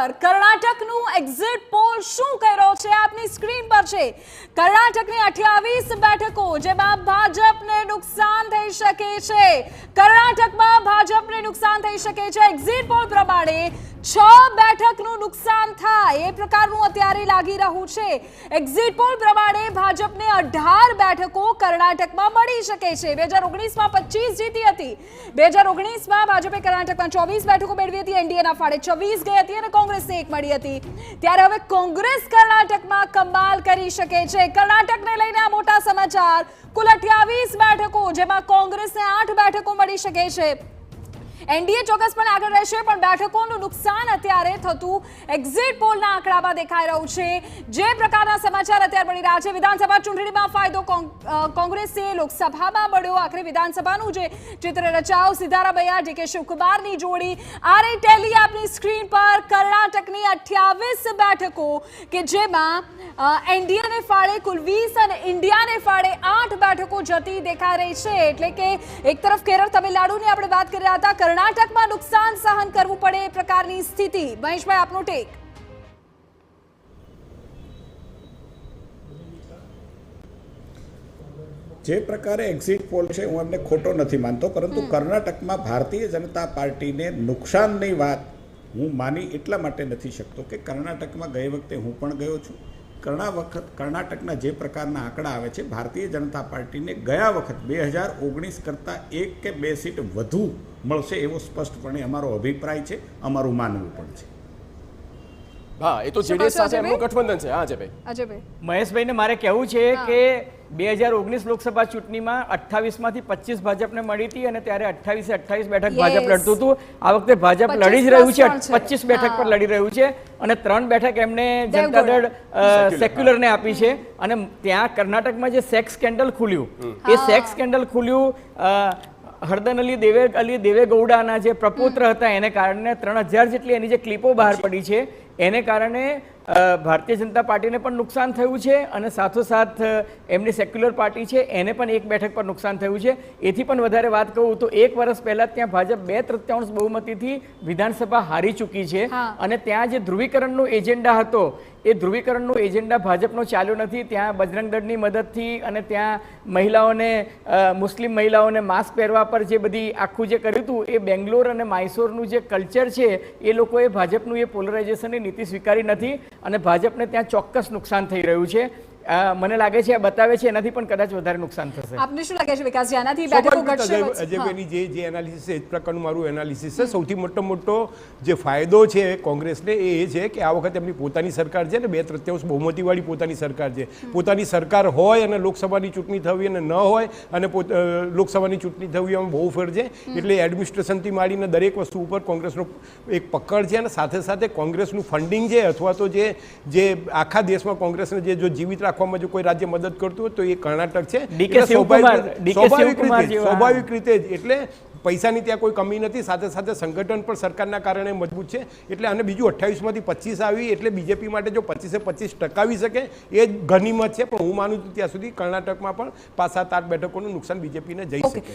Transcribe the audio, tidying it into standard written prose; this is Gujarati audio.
પર કર્ણાટકનું એક્ઝિટ પોલ શું કહી રહ્યો છે આપની સ્ક્રીન પર છે। કર્ણાટકની 28 બેઠકો જેમાં ભાજપને નુકસાન થઈ શકે છે। કર્ણાટકમાં ભાજપને નુકસાન થઈ શકે છે। એક્ઝિટ પોલ પ્રમાણે 6 બેઠકનું નુકસાન થાય એ પ્રકારનું અત્યારે લાગી રહ્યું છે। એક્ઝિટ પોલ પ્રમાણે ભાજપને 18 બેઠકો કર્ણાટકમાં મળી શકે છે। 2019માં 25 જીતી હતી। 2019માં ભાજપે કર્ણાટકમાં 24 બેઠકો મેળવી હતી। એનડીએના ફાળે 26 ગઈ હતી અને કોંગ્રેસને 1 મળી હતી। ત્યારે હવે કોંગ્રેસ કર્ણાટકમાં કમાલ કરી શકે છે। કર્ણાટકને લઈને આ મોટા સમાચાર। કુલ 28 બેઠકો જેમાં કોંગ્રેસને 8 બેઠકો મળી શકે છે। એનડીએ ચોક્કસપણે આગળ રહેશે પણ બેઠકોનું નુકસાન અત્યારે થતું એક્ઝિટ પોલના આંકડામાં દેખાઈ રહ્યું છે। જે પ્રકારના સમાચાર અત્યારે મળી રહ્યા છે, વિધાનસભા ચૂંટણીમાં ફાયદો કોંગ્રેસે લોકસભામાં મળ્યો। આખરે વિધાનસભાનું જે ચિત્ર રચાવ સિદ્ધારામૈયા ડીકે શિવકુમારની જોડી આ રહી ટેલી આપની સ્ક્રીન પર। કર્ણાટકની 28 બેઠકો કે જેમાં એનડીએને ફાળે કુલ 20 અને ઇન્ડિયાને ફાળે 8 બેઠકો જતી દેખાઈ રહી છે। એટલે કે એક તરફ કેરળ તમિલનાડુની આપણે વાત કરી રહ્યા હતા, કર્ણાટકમાં નુકસાન સહન કરવું પડે એ પ્રકારની સ્થિતિ। મહેશભાઈ આપનો ટેક। જે પ્રકારે એક્ઝિટ પોલ છે હું એમને ખોટો નથી માનતો, પરંતુ કર્ણાટકમાં ભારતીય જનતા પાર્ટીને નુકસાનની વાત હું માની એટલા માટે નથી શકતો કે કર્ણાટકમાં ગઈ વખતે હું પણ ગયો છું। કર્ણાટકના જે પ્રકારના આંકડા આવે છે, ભારતીય જનતા પાર્ટીને ગયા વખત 2019 કરતાં 1 કે 2 સીટ વધુ મળશે એવો સ્પષ્ટપણે અમારો અભિપ્રાય છે, અમારું માનવું પણ છે। હા, એ તો જેડીએસ સાથે એમનું ગઠબંધન છે। હા અજયભાઈ, મહેશભાઈને મારે કહેવું છે કે 2019 લોકસભા ચૂંટણીમાં 28 માંથી 25 ભાજપને મળી હતી અને ત્યારે 28 બેઠક ભાજપ લડતું હતું। આ વખતે ભાજપ લડી જ રહ્યું છે, 25 બેઠક પર લડી રહ્યું છે અને 3 બેઠક એમને જનતા દળ સેક્યુલરને આપી છે। અને ત્યાં કર્ણાટકમાં જે સેક્સ સ્કેન્ડલ ખુલ્યું, એ સેક્સ સ્કેન્ડલ ખુલ્યું હરદન અલી દેવેગૌડાના જે પ્રપુત્ર હતા એને કારણે 3000 જેટલી એની જે ક્લિપો બહાર પડી છે એને કારણે ભારતીય જનતા પાર્ટીને પણ નુકસાન થયું છે અને સાથોસાથ એમની સેક્યુલર પાર્ટી છે એને પણ 1 બેઠક પર નુકસાન થયું છે। એથી પણ વધારે વાત કહું તો 1 વર્ષ પહેલા ત્યાં ભાજપ 2/3 બહુમતીથી વિધાનસભા હારી ચૂકી છે અને ત્યાં જે ધ્રુવીકરણનો એજન્ડા હતો એ ધ્રુવીકરણનો એજન્ડા ભાજપનો ચાલ્યો નથી। ત્યાં બજરંગ દળની મદદથી અને ત્યાં મહિલાઓને મુસ્લિમ મહિલાઓને માસ્ક પહેરવા પર જે બધી આખું જે કર્યું હતું એ બેંગ્લોર અને માઇસોરનું જે કલ્ચર છે એ લોકોએ ભાજપનું એ પોલરાઇઝેશનની નીતિ સ્વીકારી નથી અને ભાજપને ત્યાં ચોક્કસ નુકસાન થઈ રહ્યું છે। મને લાગે છે આ બતાવે છે એનાથી પણ કદાચ વધારે નુકસાન થશે। આપને શું લાગે છે વિકાસજી, આનાથી બેઠકો ઘટશે? અજયભાઈની જે એનાલિસિસ છે એ પ્રકારનું મારું એનાલિસિસ છે। સૌથી મોટો જે ફાયદો છે કોંગ્રેસને એ છે કે આ વખતે એમની પોતાની સરકાર છે ને 2/3 બહુમતીવાળી પોતાની સરકાર છે। પોતાની સરકાર હોય અને લોકસભાની ચૂંટણી થવી અને ન હોય અને લોકસભાની ચૂંટણી થવી એમાં બહુ ફેર છે। એટલે એડમિનિસ્ટ્રેશનથી માંડીને દરેક વસ્તુ ઉપર કોંગ્રેસનો એક પકડ છે અને સાથે સાથે કોંગ્રેસનું ફંડિંગ છે અથવા તો જે આખા દેશમાં કોંગ્રેસને જે જીવિત રાખવામાં જો કોઈ રાજ્ય મદદ કરતું હોય તો એ કર્ણાટક છે। સ્વાભાવિક રીતે જ એટલે પૈસાની ત્યાં કોઈ કમી નથી, સાથે સાથે સંગઠન પણ સરકારના કારણે મજબૂત છે। એટલે અને બીજું 28 માંથી 25 આવી એટલે બીજેપી માટે જો 25% ટકાવી શકે એ જ ગનીમત છે। પણ હું માનું છું ત્યાં સુધી કર્ણાટકમાં પણ 5-7-8 બેઠકોનું નુકસાન બીજેપીને જઈ શકે।